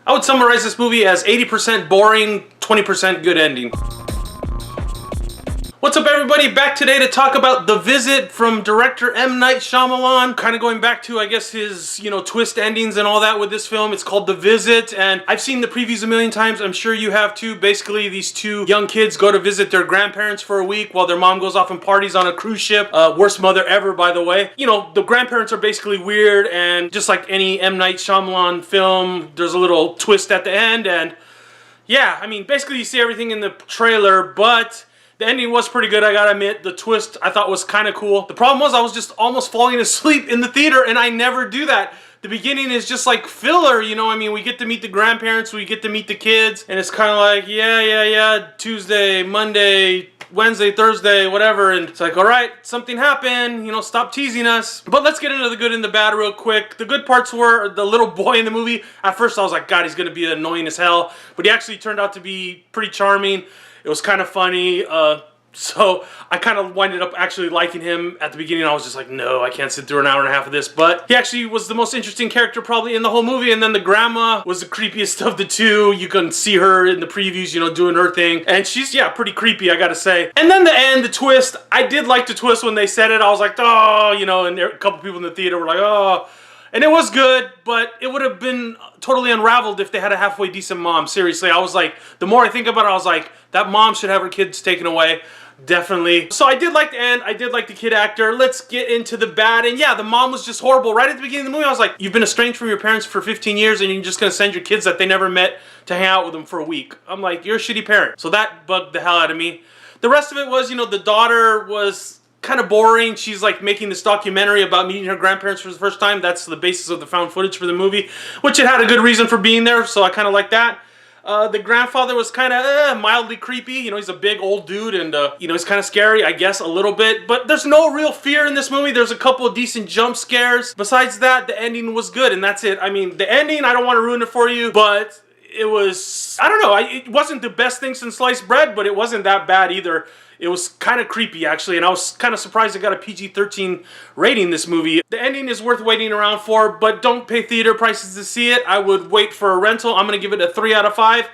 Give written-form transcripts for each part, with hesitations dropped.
I would summarize this movie as 80% boring, 20% good ending. What's up, everybody? Back today to talk about The Visit from director M. Night Shyamalan. Kind of going back to, I guess, his, twist endings and all that with this film. It's called The Visit, and I've seen the previews a million times. I'm sure you have too. Basically, these two young kids go to visit their grandparents for a week while their mom goes off and parties on a cruise ship. Worst mother ever, by the way. The grandparents are basically weird, and just like any M. Night Shyamalan film, there's a little twist at the end, and yeah, I mean, basically you see everything in the trailer, but the ending was pretty good, I gotta admit. The twist I thought was kind of cool. The problem was I was just almost falling asleep in the theater, and I never do that. The beginning is just like filler, I mean, we get to meet the grandparents, we get to meet the kids, and it's kind of like, yeah, Tuesday, Monday, Wednesday, Thursday, whatever, and it's like, all right, something happened, stop teasing us. But let's get into the good and the bad real quick. The good parts were the little boy in the movie. At first I was like, God, he's gonna be annoying as hell, but he actually turned out to be pretty charming. It was kind of funny, so I kind of winded up actually liking him. At the beginning I was just like, no, I can't sit through an hour and a half of this, but he actually was the most interesting character probably in the whole movie. And then the grandma was the creepiest of the two. You can see her in the previews, doing her thing, and she's, yeah, pretty creepy, I gotta say. And then the end, the twist, I did like the twist when they said it. I was like, oh, and a couple people in the theater were like, oh. And it was good, but it would have been totally unraveled if they had a halfway decent mom. Seriously, I was like, the more I think about it, I was like, that mom should have her kids taken away. Definitely. So I did like the end. I did like the kid actor. Let's get into the bad. And yeah, the mom was just horrible. Right at the beginning of the movie, I was like, you've been estranged from your parents for 15 years and you're just going to send your kids that they never met to hang out with them for a week. I'm like, you're a shitty parent. So that bugged the hell out of me. The rest of it was, the daughter was kind of boring. She's like making this documentary about meeting her grandparents for the first time. That's the basis of the found footage for the movie, which it had a good reason for being there, so I kind of like that. The grandfather was kind of mildly creepy. He's a big old dude, and he's kind of scary, I guess, a little bit. But there's no real fear in this movie. There's a couple of decent jump scares. Besides that, the ending was good, and that's it. I mean, the ending, I don't want to ruin it for you, but it was, I don't know, it wasn't the best thing since sliced bread, but it wasn't that bad either. It was kind of creepy, actually, and I was kind of surprised it got a PG-13 rating, this movie. The ending is worth waiting around for, but don't pay theater prices to see it. I would wait for a rental. I'm going to give it a 3 out of 5.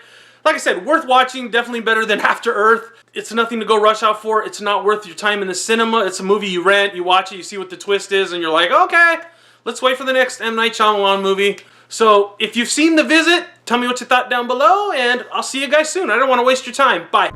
Like I said, worth watching, definitely better than After Earth. It's nothing to go rush out for. It's not worth your time in the cinema. It's a movie you rent, you watch it, you see what the twist is, and you're like, okay, let's wait for the next M. Night Shyamalan movie. So, if you've seen The Visit, tell me what you thought down below, and I'll see you guys soon. I don't want to waste your time. Bye.